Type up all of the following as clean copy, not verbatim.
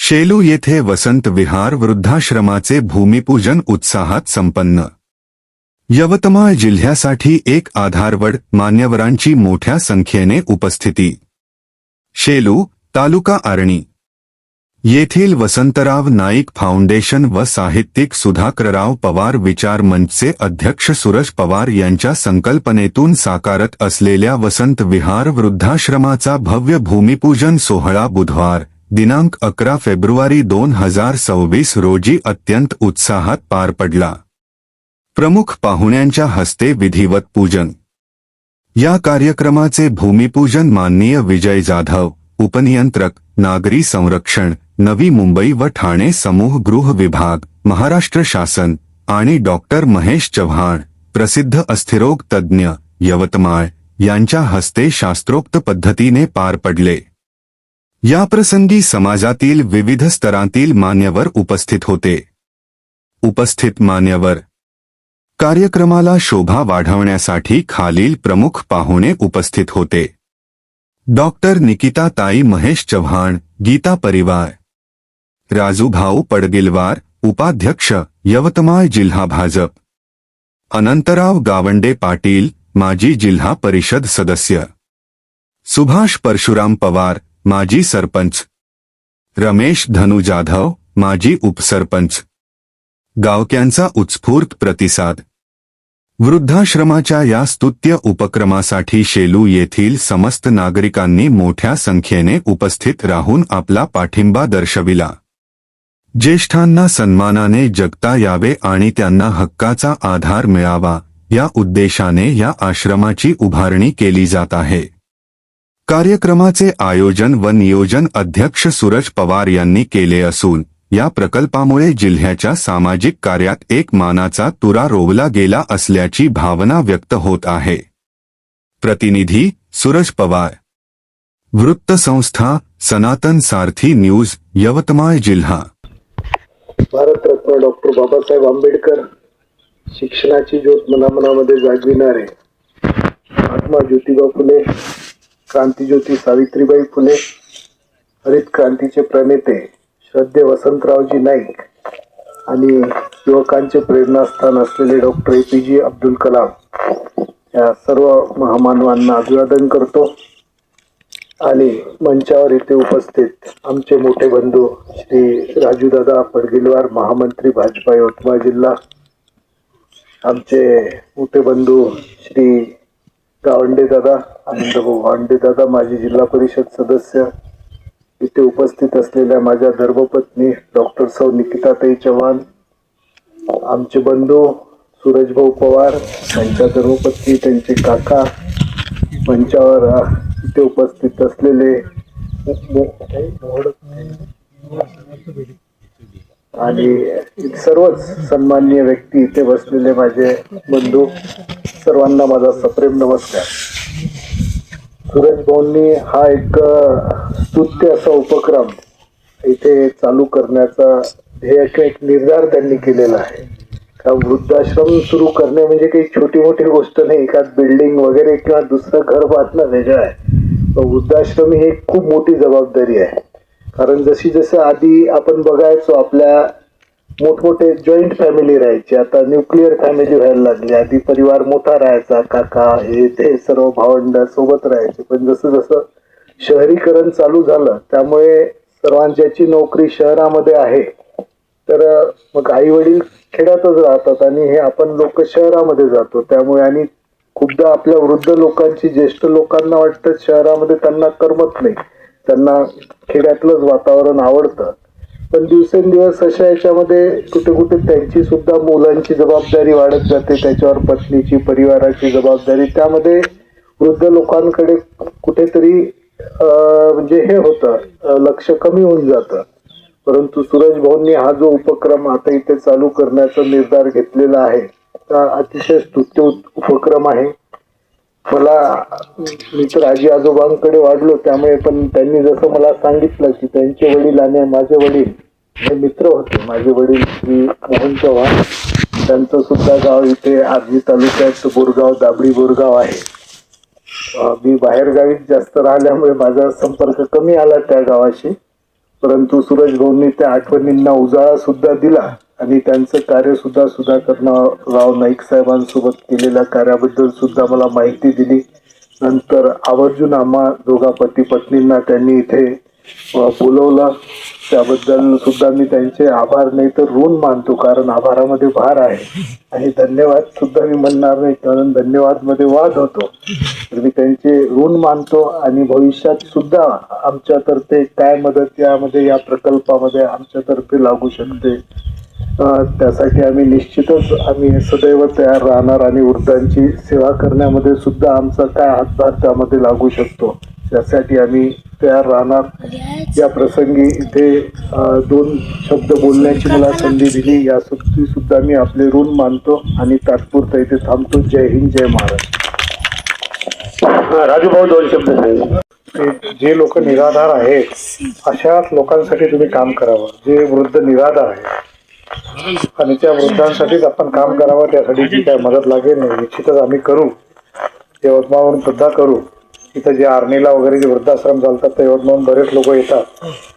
शेलू येथे वसंत विहार वृद्धाश्रमाचे भूमिपूजन उत्साहात संपन्न। यवतमाळ जिल्ह्यासाठी एक आधारवड, मान्यवरांची मोठ्या संख्येने उपस्थिती। शेलू, तालुका आर्णी येथील वसंतराव नाईक फाउंडेशन व साहित्यिक सुधाकरराव पवार विचार मंचचे अध्यक्ष सूरज पवार यांच्या संकल्पनेतून साकारत असलेल्या वसंत विहार वृद्धाश्रमाचा भव्य भूमिपूजन सोहळा बुधवार दिनांक 11 फेब्रुवारी 2026 रोजी अत्यंत उत्साहात पार पडला। प्रमुख पाहुण्यांच्या हस्ते विधिवत पूजन। या कार्यक्रमाचे भूमिपूजन माननीय विजय जाधव, उपनियंत्रक, नागरी संरक्षण, नवी मुंबई व ठाणे समूह गृह विभाग, महाराष्ट्र शासन आणि डॉक्टर महेश चव्हाण, प्रसिद्ध अस्थिरोग तज्ज्ञ, यवतमाळ यांच्या हस्ते शास्त्रोक्त पद्धतीने पार पडले। याप्रसंगी समाजातील विविध स्तरांतील मान्यवर उपस्थित होते। उपस्थित मान्यवर कार्यक्रमाला शोभा वाढवण्यासाठी खालील प्रमुख पाहुणे उपस्थित होते। डॉक्टर निकिता ताई महेश चव्हाण, गीता परिवार, राजूभाऊ पडगिलवार, उपाध्यक्ष, यवतमाळ जिल्हा भाजप, अनंतराव गावंडे पाटील, माजी जिल्हा परिषद सदस्य, सुभाष परशुराम पवार, माजी सरपंच, रमेश धनु जाधव, माजी उपसरपंच। गावक्यांचा उत्स्फूर्त प्रतिसाद। वृद्धाश्रमाच्या या स्तुत्य उपक्रमासाठी शेलू येथील समस्त नागरिकांनी मोठ्या संख्येने उपस्थित राहून आपला पाठिंबा दर्शविला। ज्येष्ठांना सन्मानाने जगता यावे आणि त्यांना हक्काचा आधार मिळावा या उद्देशाने या आश्रमाची उभारणी केली जात आहे। कार्यक्रमाचे आयोजन व नियोजन अध्यक्ष सूरज पवार यांनी केले असून या प्रकल्पामुळे जिल्ह्याच्या सामाजिक कार्यात एक मानाचा तुरा रोवला गेला असल्याची भावना व्यक्त होत आहे। प्रतिनिधी सूरज पवार, वृत्तसंस्था सनातन सारथी न्यूज, यवतमाळ जिल्हा। भारतरत्न डॉक्टर बाबासाहेब आंबेडकर शिक्षणाची ज्योत मनामनामध्ये जागविणारे महात्मा ज्योतिबा फुले, क्रांतिज्योती सावित्रीबाई फुले, हरित क्रांतीचे प्रणेते श्रद्धेय वसंतरावजी नाईक आणि युवकांचे प्रेरणास्थान असलेले डॉक्टर APJ अब्दुल कलाम या सर्व महामानवांना अभिवादन करतो। आणि मंचावर इथे उपस्थित आमचे मोठे बंधू श्री राजूदादा पडगिलवार, महामंत्री भाजपा यवतमाळ जिल्हा, आमचे मोठे बंधू श्री गावंडे दादा, आनंदभाऊ गावंडे दादा, माजी जिल्हा परिषद सदस्य, इथे उपस्थित असलेल्या माझ्या धर्मपत्नी डॉक्टर सौ निकिताताई चव्हाण, आमचे बंधू सूरजभाऊ पवार, त्यांच्या धर्मपत्नी, त्यांचे काका, मंचावर इथे उपस्थित असलेले आणि सर्वच सन्माननीय व्यक्ती इथे बसलेले माझे बंधू, सर्वांना माझा सप्रेम नमस्कार। सूरज भाऊंनी हा एक स्तुत्य असा उपक्रम इथे चालू करण्याचा एक निर्धार त्यांनी केलेला आहे। कारण वृद्धाश्रम सुरू करणे म्हणजे काही छोटी मोठी गोष्ट नाही, एखाद बिल्डिंग वगैरे किंवा दुसरं घर बांधणं वेगळं आहे, पण वृद्धाश्रम ही एक खूप मोठी जबाबदारी आहे। कारण जशी जसं आधी आपण बघायचो आपल्या मोठमोठे जॉईंट फॅमिली राहायची, आता न्यूक्लिअर फॅमिली व्हायला लागली। आधी परिवार मोठा राहायचा, काका हे ते सर्व भावंड सोबत राहायचे, पण जसं जसं शहरीकरण चालू झालं त्यामुळे सर्वांची नोकरी शहरामध्ये आहे, तर मग आई वडील खेड्यातच राहतात आणि हे आपण लोक शहरामध्ये जातो। त्यामुळे आणि खूपदा आपल्या वृद्ध लोकांची, ज्येष्ठ लोकांना वाटतं शहरामध्ये त्यांना करमत नाही, त्यांना खेड्यातलंच वातावरण आवडतं। पण दिवसेंदिवस अशा याच्यामध्ये कुठे कुठे त्यांची सुद्धा मुलांची जबाबदारी वाढत जाते, त्याच्यावर पत्नीची, परिवाराची जबाबदारी, त्यामध्ये वृद्ध लोकांकडे कुठेतरी म्हणजे हे होतं, लक्ष कमी होऊन जातं। परंतु सूरज भाऊंनी हा जो उपक्रम आता इथे चालू करण्याचा निर्धार घेतलेला आहे, हा अतिशय स्तुत्य उपक्रम आहे। मी तर आजी आजोबांकडे वाढलो, त्यामुळे पण त्यांनी जसं मला सांगितलं की त्यांचे वडील आणि माझे वडील हे मित्र होते। माझे वडील श्री मोहन चव्हाण, त्यांचं सुद्धा गाव इथे आर्णी तालुक्यात बोरगाव, दाबडी बोरगाव आहे। मी बाहेर गावी जास्त राहिल्यामुळे माझा संपर्क कमी आला त्या गावाशी, परंतु सूरज भाऊंनी त्या आठवणींना उजाळा सुद्धा दिला आणि त्यांचं कार्य सुद्धा सुधाकर राव नाईक साहेबांसोबत केलेल्या कार्याबद्दल सुद्धा मला माहिती दिली. नंतर आवर्जून आम्हा दोघा पती पत्नींना त्यांनी इथे बोलवलं. त्याबद्दल सुद्धा मी त्यांचे आभार नाही तर ऋण मानतो, कारण आभारामध्ये भार आहे आणि धन्यवाद सुद्धा मी म्हणणार नाही, कारण धन्यवाद मध्ये वाद होतो. तर मी त्यांचे ऋण मानतो आणि भविष्यात सुद्धा आमच्यातर्फे काय मदत यामध्ये या प्रकल्पामध्ये आमच्यातर्फे लागू शकते त्यासाठी आम्ही सदैव तयार राहणार आणि वृद्धांची सेवा करण्यामध्ये सुद्धा आमचा काय हातभार त्यामध्ये लागू शकतो त्यासाठी आम्ही तयार राहणार. या प्रसंगी इथे 2 शब्द बोलण्याची मला संधी दिली यासाठी सुद्धा मी आपले ऋण मानतो आणि तात्पुरता इथे थांबतो. जय हिंद, जय महाराष्ट्र. राजू भाऊ 2 शब्द सांगा. जे लोक निराधार आहेत अशा लोकांसाठी तुम्ही काम करावं, जे वृद्ध निराधार आहेत आणि त्या वृद्धांसाठीच आपण काम करावं. त्यासाठी जी काय मदत लागेल निश्चितच आम्ही करू. यवतमाळहून सुद्धा करू. इथं जे आर्नीला वगैरे जे वृद्धाश्रम चालतात त्या यवतमाळहून बरेच लोक येतात,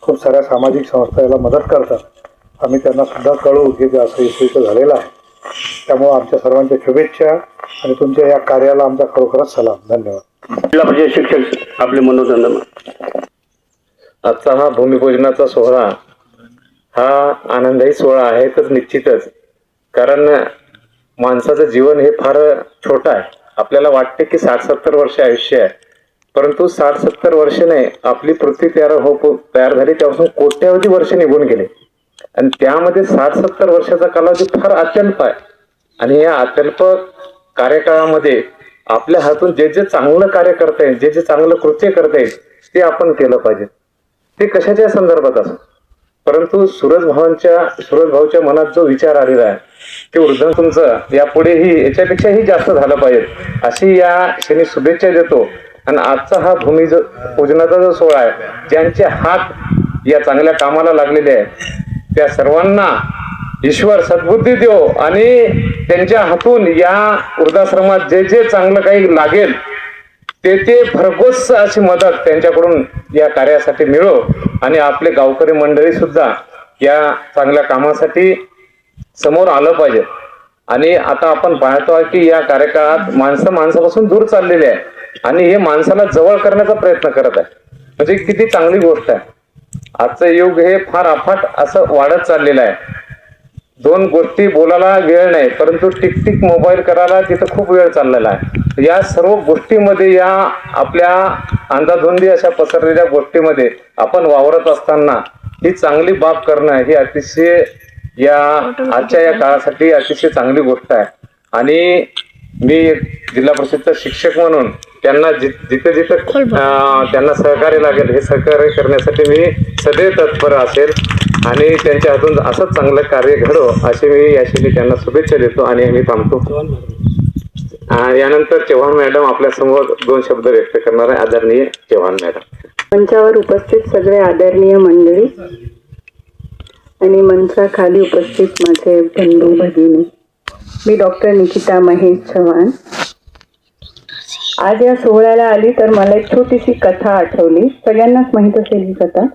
खूप साऱ्या सामाजिक संस्था याला मदत करतात. आम्ही त्यांना सुद्धा कळवू की जे असं इथं झालेलं आहे. त्यामुळे आमच्या सर्वांच्या शुभेच्छा आणि तुमच्या या कार्याला आमचा खरोखरच सलाम. धन्यवाद. जिल्हा परिषद शिक्षक आपले मनोरंजन. आजचा हा भूमिपूजनाचा सोहळा हा आनंदायी सोहळा आहे तर निश्चितच, कारण माणसाचं जीवन हे फार छोटं आहे. आपल्याला वाटते की 60-70 वर्ष आयुष्य आहे, परंतु 60-70 वर्ष नाही, आपली पृथ्वी तयार झाली त्यापासून कोट्यावधी वर्ष निघून गेले आणि त्यामध्ये 60-70 वर्षाचा कालावधी फार अत्यल्प आहे. आणि या अत्यल्प कार्यकाळामध्ये आपल्या हातून जे जे चांगलं कार्य करता येईल, जे जे चांगलं कृत्य करता येईल ते आपण केलं पाहिजे. ते कशाच्या संदर्भात असो, परंतु सूरज भाऊच्या मनात जो विचार आलेला आहे ते वृद्ध तुमचं यापुढेही याच्यापेक्षाही जास्त झालं पाहिजे अशी या क्षणी शुभेच्छा देतो. आणि आजचा हा पूजनाचा जो सोहळा आहे, ज्यांचे हात या चांगल्या कामाला लागलेले आहेत त्या सर्वांना ईश्वर सद्बुद्धी देव आणि त्यांच्या हातून या वृद्धाश्रमात जे जे चांगलं काही लागेल ते भरघोस अशी मदत त्यांच्याकडून या कार्यासाठी मिळो आणि आपले गावकरी मंडळी सुद्धा या चांगल्या कामासाठी समोर आलं पाहिजे. आणि आता आपण पाहतो की या कार्यकाळात माणसापासून दूर चाललेले आहे आणि हे माणसाला जवळ करण्याचा प्रयत्न करत आहे, म्हणजे किती चांगली गोष्ट आहे. आजचं युग हे फार अफाट असं वाढत चाललेलं आहे. 2 गोष्टी बोलायला वेळ नाही, परंतु टिक मोबाईल करायला तिथं खूप वेळ चाललेला आहे. या सर्व गोष्टीमध्ये या आपल्या अंधाधुंदी अशा पसरलेल्या गोष्टीमध्ये आपण वावरत असताना ही चांगली बाब करणं ही अतिशय आजच्या या काळासाठी अतिशय चांगली गोष्ट आहे. आणि मी जिल्हा परिषदचा शिक्षक म्हणून त्यांना जिथे त्यांना सहकार्य लागेल हे सहकार्य करण्यासाठी मी सदैव तत्पर असेल आणि त्यांच्या हातून असंच चांगलं कार्य घडो अशी मी याशी त्यांना शुभेच्छा देतो आणि मी थांबतो. यानंतर चव्हाण मॅडम आपल्या समोर 2 शब्द व्यक्त करणार आहे. आदरणीय चव्हाण मॅडम. मंचावर उपस्थित सगळे आदरणीय मंडळी आणि मंचाखाली उपस्थित माझे बंधू भगिनी, मी डॉक्टर निकिता महेश चव्हाण. आज या सोहळ्याला आली तर मला एक छोटीशी कथा आठवली. सगळ्यांनाच माहित असेल ही कथा.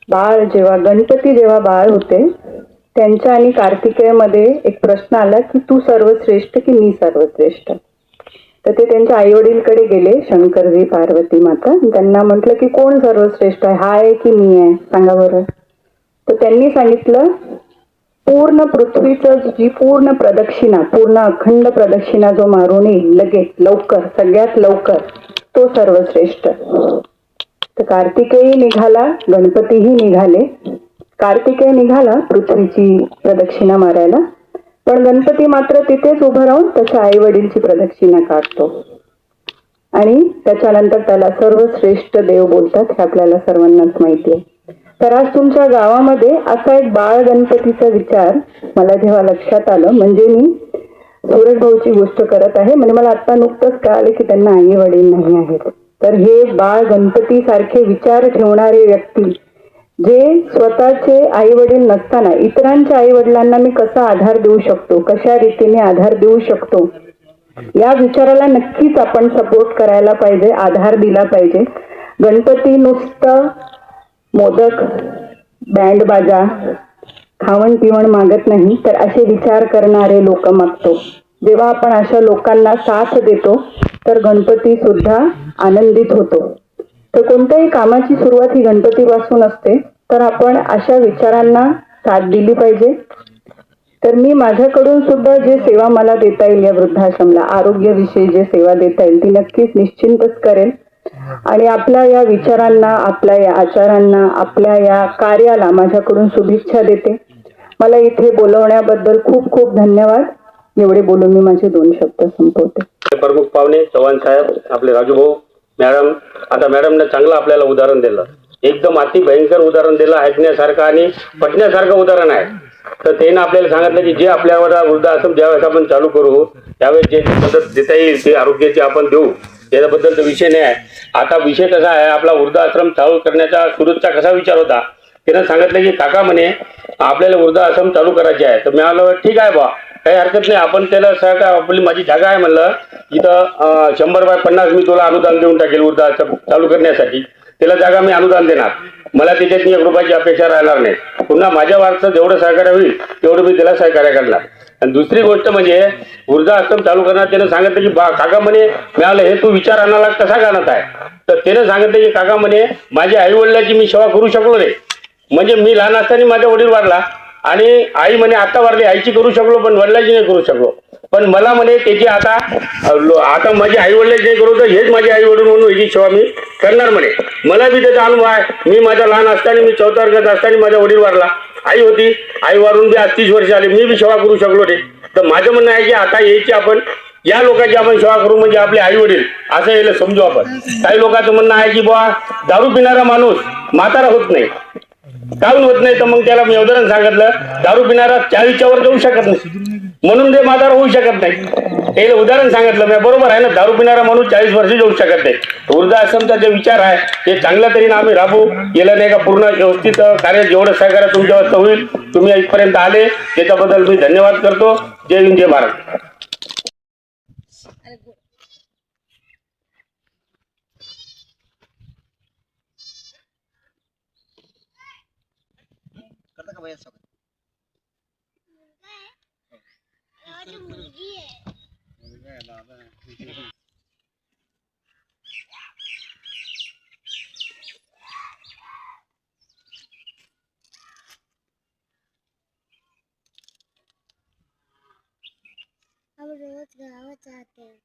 गणपती जेव्हा बाळ होते त्यांच्या आणि कार्तिकेयमध्ये एक प्रश्न आला की तू सर्वश्रेष्ठ की मी सर्वश्रेष्ठ. तर ते त्यांच्या आई वडीलकडे गेले, शंकरजी पार्वती माता. त्यांना म्हटलं की कोण सर्वश्रेष्ठ आहे, हा आहे की मी आहे, सांगा बरं. तर त्यांनी सांगितलं पूर्ण पृथ्वीचं जी पूर्ण अखंड प्रदक्षिणा जो मारून येईल लगेच लवकर, सगळ्यात लवकर, तो सर्वश्रेष्ठ. तर कार्तिकेय निघाला, गणपतीही निघाले. कार्तिकेय निघाला पृथ्वीची प्रदक्षिणा मारायला, पण गणपती मात्र तिथेच उभं राहून त्याच्या आई वडीलची प्रदक्षिणा काढतो आणि त्याच्यानंतर त्याला सर्वश्रेष्ठ देव बोलतात हे आपल्याला सर्वांनाच माहिती आहे. तर आज तुमच्या गावामध्ये असा एक बाळ गणपतीचा विचार मला जेव्हा लक्षात आलं, म्हणजे मी सूरज भाऊची गोष्ट करत आहे, म्हणजे मला आता नुकतंच कळाले की त्यांना आई वडील नाही आहेत. तर हे बाळ गणपती सारखे विचार ठेवणारे व्यक्ती जे स्वतःचे आई वडील नसताना इतरांच्या आई वडिलांना मी कसा आधार देऊ शकतो, कशा रीतीने आधार देऊ शकतो, या विचाराला नक्कीच आपण सपोर्ट करायला पाहिजे, आधार दिला पाहिजे. गणपती नुसतं मोदक, बँड बाजा, खावण पिवण मागत नाही, तर असे विचार करणारे लोक मागतो. जेव्हा आपण अशा लोकांना साथ देतो तर गणपती सुद्धा आनंदित होतो. तर कोणत्याही कामाची सुरुवात ही गणपतीपासून असते, तर आपण अशा विचारांना साथ दिली पाहिजे. तर मी माझ्याकडून सुद्धा जे सेवा मला देता येईल या वृद्धाश्रमला, आरोग्याविषयी जे सेवा देता येईल ती नक्कीच निश्चिंतच करेल. आणि आपल्या या विचारांना, आपल्या या आचारांना, आपल्या या कार्याला माझ्याकडून शुभेच्छा देते. मला इथे बोलवण्याबद्दल खूप खूप धन्यवाद. एवढे बोलून मी माझे 2 शब्द संपवते. प्रमुख पाहुणे चव्हाण साहेब, आपले राजू भाऊ, मॅडम. आता मॅडमने चांगलं आपल्याला उदाहरण दिलं, एकदम अति भयंकर उदाहरण दिलं, ऐकण्यासारखं आणि पटण्यासारखं उदाहरण आहे. तर त्यानं आपल्याला सांगितलं की जे आपल्यावर वृद्धाश्रम ज्यावेळेस आपण चालू करू त्यावेळेस जे मदत देता येईल ते आरोग्याची आपण देऊ, त्याच्याबद्दलचा विषय नाही आहे. आता विषय कसा आहे, आपला वृद्धाश्रम चालू करण्याचा सुरतचा कसा विचार होता, त्यानं सांगितलं की काका म्हणे आपल्याला वृद्धाश्रम चालू करायचे आहे. तर मी म्हणलं ठीक आहे बा, काही हरकत नाही, आपण त्याला सहकार, आपली माझी जागा आहे म्हणलं इथं 100/50 मी तुला अनुदान देऊन टाकेल वृद्धाश्रम चालू करण्यासाठी. त्याला जागा मी अनुदान देणार, मला त्याच्यात 1 रुपयाची अपेक्षा राहणार नाही. पुन्हा माझ्या वारचं जेवढं सहकार्य होईल तेवढं मी त्याला सहकार्य करणार. आणि दुसरी गोष्ट म्हणजे वृद्धाश्रम चालू करणार, त्यानं सांगितलं की काका म्हणे मिळालं हे तू विचार आणायला कसा करत आहे. तर त्यानं सांगितलं की काका म्हणे माझ्या आई वडिलांची मी सेवा करू शकलो नाही, म्हणजे मी लहान असताना माझा वडील वारला आणि आई म्हणे आता वारली, आईची करू शकलो पण वडिलांची नाही करू शकलो. पण मला म्हणे त्याची आता माझे आई वडिलांची नाही करू, तर हेच माझे आई वडील म्हणून याची सेवा मी करणार म्हणे. मला बी त्याचा अनुभव आहे. मी माझा लहान असताना, मी 4थ्या वर्गात असताना माझा वडील वारला, आई होती, आई वारून बी आज 30 वर्ष आली, मी बी सेवा करू शकलो नाही. तर माझं म्हणणं आहे की आता यायची आपण या लोकांची आपण सेवा करू, म्हणजे आपले आई वडील असं याला समजू आपण. काही लोकांचं म्हणणं आहे की बुवा दारू पिणारा माणूस म्हातारा होत नाही, काऊन होत नाही, तर मग त्याला मी उदाहरण सांगितलं, दारू पिणारा 40च्या वर जाऊ शकत नाही म्हणून ते म्हातारा होऊ शकत नाही. त्याला उदाहरण सांगितलं मी, बरोबर आहे ना, दारू पिणारा माणूस 40 वर्ष जाऊ शकत नाही. वृद्धाश्रमचा जे विचार आहे ते चांगल्या तऱ्हेने आम्ही राबवू, याला नाही का पूर्ण व्यवस्थित कार्य जेवढं सहकार्य तुमच्या वाजता होईल, तुम्ही इथपर्यंत आले त्याच्याबद्दल मी धन्यवाद करतो. जय हिंद, जय महाराज. हम रोज गाँव जाते हैं।